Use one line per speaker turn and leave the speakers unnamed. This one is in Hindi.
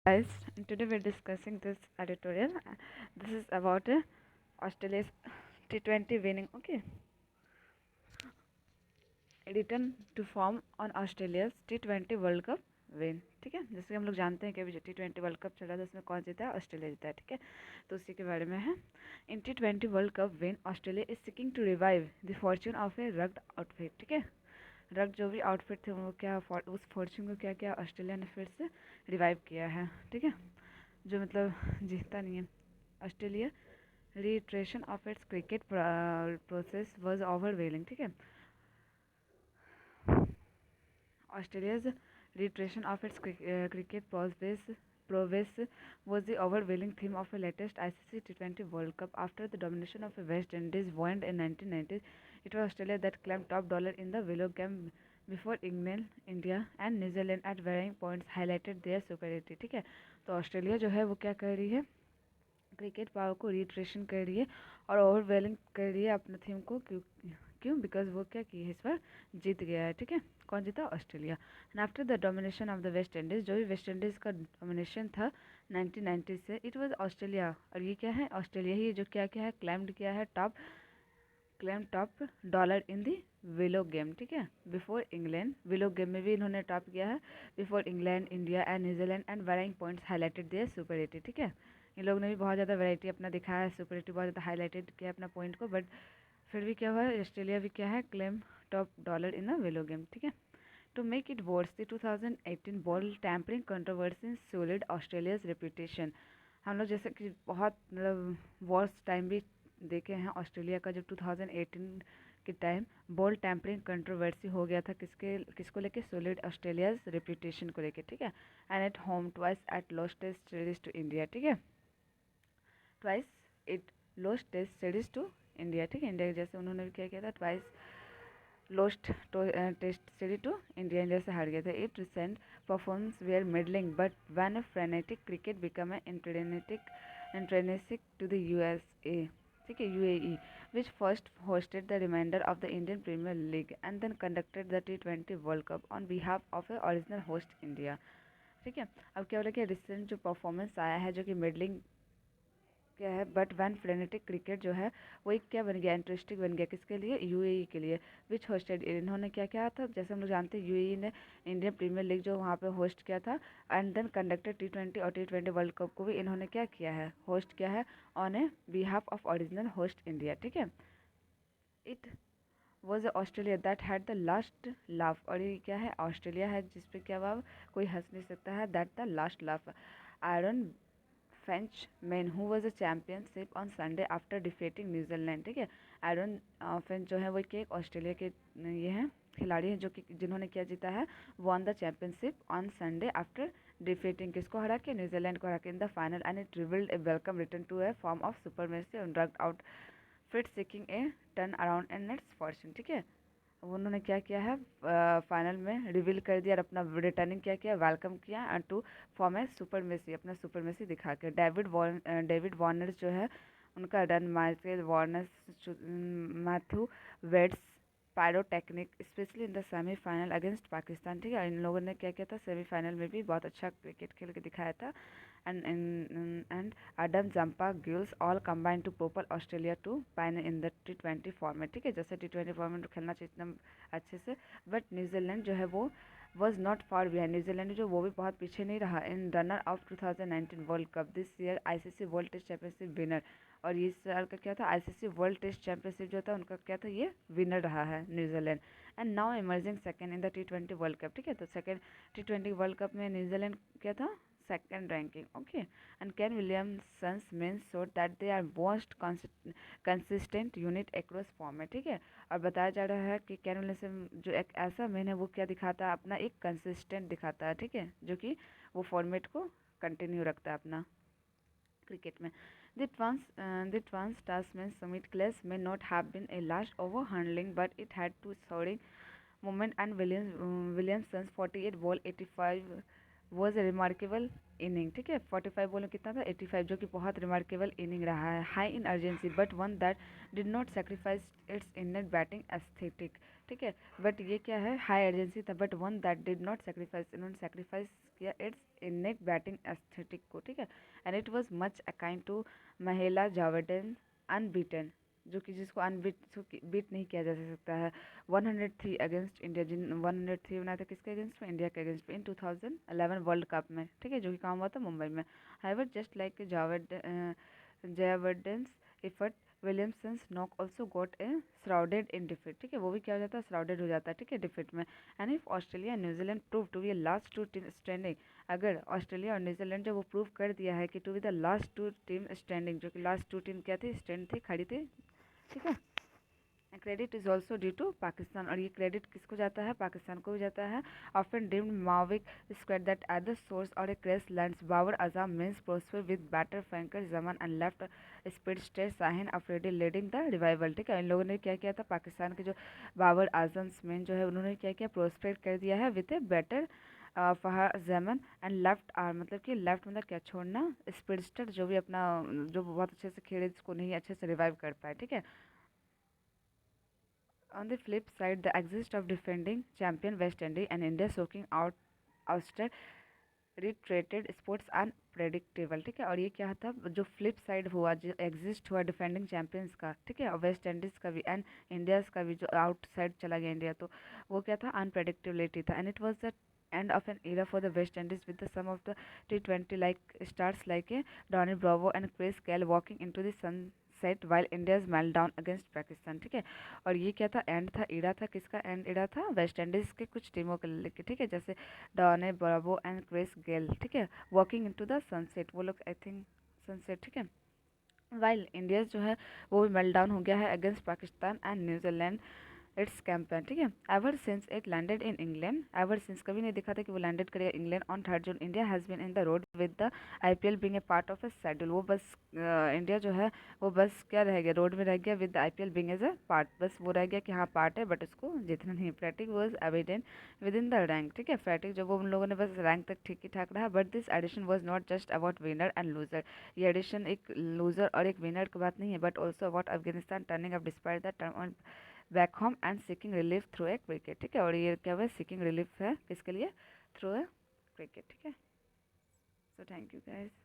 Guys, today we're discussing this editorial. This is about Australia's T20 winning. Okay, return to form on Australia's T20 world cup win. ठीक है, जैसे हम लोग जानते हैं कि अभी जो T20 वर्ल्ड कप चला था उसमें कौन जीता है? ऑस्ट्रेलिया जीता है. ठीक है, तो उसी के बारे में है. In T20 world cup win Australia is seeking to revive the fortune of a rugged outfit. ठीक है, रग जो भी आउटफिट थे वो क्या उस फॉर्च्यून को क्या किया ऑस्ट्रेलिया ने फिर से रिवाइव किया है. ठीक है, जो मतलब जीता नहीं है. Australia reiteration of its cricket process was overwhelming. ठीक है, Australia's reiteration of its cricket prowess was the overwhelming theme of the latest ICC T20 World Cup. After the domination of the West Indies won in 1990s, it was Australia that claimed top dollar in the Willow game before England, India and New Zealand at varying points highlighted their superiority. ठीक है, तो ऑस्ट्रेलिया जो है वो क्या कर रही है? क्रिकेट पावर को रिट्रेशन कर रही है और ओवरवेलिंग कर रही है अपने थीम को. क्यों? क्यों? बिकॉज वो क्या की है इस बार जीत गया है. ठीक है, कौन जीता? Australia. And after the domination of the West Indies, जो भी वेस्ट इंडीज़ का डोमिनेशन था 1990 से, इट वाज ऑस्ट्रेलिया. और ये क्या है? ऑस्ट्रेलिया ही जो क्या क्या है क्लेम्ड किया है टॉप डॉलर इन दी विलो गेम. ठीक है, बिफोर इंग्लैंड. विलो गेम में भी इन्होंने टॉप किया है before England, India and New Zealand and varying points highlighted their superiority. ठीक है, इन लोगों ने भी बहुत ज़्यादा वैरायटी अपना दिखाया है, सुपरिटी बहुत ज़्यादा हाईलाइटेड किया अपना पॉइंट को. बट फिर भी क्या हुआ? ऑस्ट्रेलिया भी क्या है claim top dollar in a willow game. ठीक है, to make it worse, the 2018 ball tampering controversy solid Australia's reputation. हम लोग जैसे कि बहुत मतलब वर्स्ट टाइम भी देखे हैं ऑस्ट्रेलिया का, जब 2018 के टाइम बॉल टैम्परिंग कंट्रोवर्सी हो गया था किसको लेके? सोलिड ऑस्ट्रेलियाज रेपुटेशन को लेके. ठीक है, and at home twice at lost test series to India. ठीक है, twice it lost test series to India. ठीक है, इंडिया जैसे उन्होंने भी क्या किया था, ट्वाइस lost test series to India. India से हार गए थे. It recent performance were middling, but when a frenetic cricket became an intrinsic to the USA, ठीक है, UAE, which first hosted the remainder of the Indian Premier League and then conducted the T20 World Cup on behalf of a original host India. ठीक है, अब क्या बोला कि रिसेंट जो परफॉर्मेंस आया है जो कि मिडलिंग क्या है, बट वन फ्रेनेटिक क्रिकेट जो है वो एक क्या बन गया? इंटरेस्टिंग बन गया. किसके लिए? यूएई के लिए. विच होस्टेड, इन्होंने क्या किया था? जैसे हम लोग जानते हैं यूएई ने इंडियन प्रीमियर लीग जो वहाँ पे होस्ट किया था एंड देन कंडक्टेड T20 और T20 वर्ल्ड कप को भी इन्होंने क्या किया है? होस्ट किया है on A behalf of original host India. ठीक है, it was Australia that had the last laugh. और ये क्या है? ऑस्ट्रेलिया है जिसपे क्या हुआ? कोई हंस नहीं सकता है. That the last laugh. Iron Frenchman who was a championship on Sunday after defeating New Zealand. ठीक है, एरन फेंच जो है वो कि एक ऑस्ट्रेलिया के ये हैं खिलाड़ी हैं जो कि जिन्होंने क्या जीता है? Won the championship on Sunday after defeating किसको हरा के? न्यूजीलैंड को हरा के in the final. And it revealed a welcome return to a form of supremacy and drugged outfit seeking a turn around in its fortune. ठीक है, उन्होंने क्या किया है? फाइनल में रिवील कर दिया और अपना रिटर्निंग क्या किया? वेलकम किया एंड टू फॉर्म है सुपर मेसी, अपना सुपर मेसी दिखा के. डेविड वार्नर जो है उनका run Michael Warner Matthew weds pyrotechnic specially in the semifinal against Pakistan. ठीक है, इन लोगों ने क्या किया था? सेमीफाइनल में भी बहुत अच्छा क्रिकेट खेल के दिखाया था. And Adam Zampa Giles all combined to propel Australia to win in the T20 format. ठीक है, जैसे T20 फॉर्मेट खेलना चाहिए इतना अच्छे से. बट न्यूजीलैंड जो है वो was not far behind. New Zealand जो वो भी बहुत पीछे नहीं रहा. In runner of 2019 world cup this year ICC world test championship winner. और ये साल का क्या था? आईसीसी वर्ल्ड टेस्ट चैंपियनशिप जो था उनका क्या था? ये विनर रहा है New Zealand. And now emerging second in the T20 world cup. ठीक है, तो सेकंड T20 वर्ल्ड कप में न्यूजीलैंड क्या था? Second ranking. Okay, and Kane Williamson's men's showed that they are most consistent unit across format. ठीक है, और बताया जा रहा है कि कैन विलियमसन जो एक ऐसा मैन है वो क्या दिखाता है? अपना एक कंसिस्टेंट दिखाता है. ठीक है, जो कि वो फॉर्मेट को कंटिन्यू रखता है अपना क्रिकेट में. The Tasman Summit class may not have been a large overhauling, but it had two soaring moment and Williamson's 48 ball 85 was a remarkable inning. ठीक है, 45 बॉल में कितना था? 85, जो कि बहुत रिमार्केबल इनिंग रहा है. High in urgency but one that did not sacrifice its inner batting aesthetic. ठीक है, बट ये क्या है? हाई अर्जेंसी था but one that did not sacrifice, इन्होंने सेक्रीफाइस किया इट्स इनेट बैटिंग एस्थेटिक को, ठीक है, and it was much akin to Mahela Jayawardene unbeaten, जो कि जिसको बीट नहीं किया जा सकता है, 103 अगेंस्ट इंडिया, जिन 103 बनाया था किसके अगेंस्ट में, इंडिया के अगेंस्ट में इन 2011 वर्ल्ड कप में, ठीक है, जो कि काम हुआ था मुंबई में। However just like Jayawardene's effort, Williamson's knock also got a shrouded in defeat, ठीक है, वो भी क्या हो जाता है, श्राउडेड हो जाता है, ठीक है, डिफीट में। And if Australia New Zealand prove to be last two team standing, अगर ऑस्ट्रेलिया और न्यूजीलैंड जब वो प्रूव कर दिया है कि to be the last two team standing, जो कि लास्ट टू टीम क्या थी, स्टैंड थी, खड़ी थी, ठीक है, credit is also due to Pakistan, और ये क्रेडिट किसको जाता है, पाकिस्तान को भी जाता है। Often deemed maverick squad that at the source और a crest lands Babar Azam means prosper with batter Fakhar Zaman and left speed state Shaheen Afridi leading the revival, ठीक है, इन लोगों ने क्या किया था, पाकिस्तान के जो बाबर आजम मेन जो है उन्होंने क्या किया, प्रोस्पेक्ट कर दिया है विद ए बेटर फहार जमन एंड लेफ्ट आर्म, मतलब कि लेफ्ट मतलब क्या छोड़ना, स्पीडस्टर जो भी अपना जो बहुत अच्छे से खेले जिसको नहीं अच्छे से रिवाइव कर पाए, ठीक है। On the flip side, the exist of defending champion West Indies and India soaking out ouster retreated sports unpredictable, ठीक है, और ये क्या था, जो फ्लिप साइड हुआ, जो एग्जिस्ट हुआ डिफेंडिंग चैंपियंस का, ठीक है, और वेस्ट इंडीज़ का भी एंड इंडियाज़ का भी, जो आउटसाइड चला गया इंडिया, तो वो क्या था, अनप्रेडिक्टेबिलिटी था, and it was the end of an era for the West Indies with the some of the T20 like stars like Donny Bravo and Chris Gayle walking into the sunset while India's meltdown against Pakistan, ठीक है, और ये क्या था, एंड था, इरा था, किसका एंड इरा था, वेस्ट इंडीज़ के कुछ टीमों के लेके, ठीक है, जैसे डॉने ब्रावो एंड क्रिस गेल, ठीक है, वॉकिंग इनटू द सनसेट, वो लोग आई थिंक सनसेट, ठीक है, वाइल इंडिया जो है वो भी मेल्ट डाउन हो गया है against Pakistan and New Zealand its campaign, ठीक है, ever since it landed in England, ever since कभी नहीं दिखा था कि वो लैंडेड करेगा England on 3 June, India has been in the road with the IPL being a part of a schedule, वो बस इंडिया जो है वो बस क्या रह गया, रोड में रह गया, with the IPL being as a part, बस वो रह गया कि हाँ पार्ट है बट उसको जीतना नहीं, fatigue was evident with in the rank, ठीक है, फैटिग जो वो उन लोगों ने बस रैंक तक ठीक ही ठाक रहा, but this edition was not just about winner and loser, ये एडिशन एक लूजर और एक विनर की बात नहीं है, but also about Afghanistan turning up despite the term back home and seeking relief through a cricket, ठीक है, और ये क्या हुआ, सीकिंग रिलीफ है किसके लिए, थ्रू ए क्रिकेट, ठीक है। So thank you guys.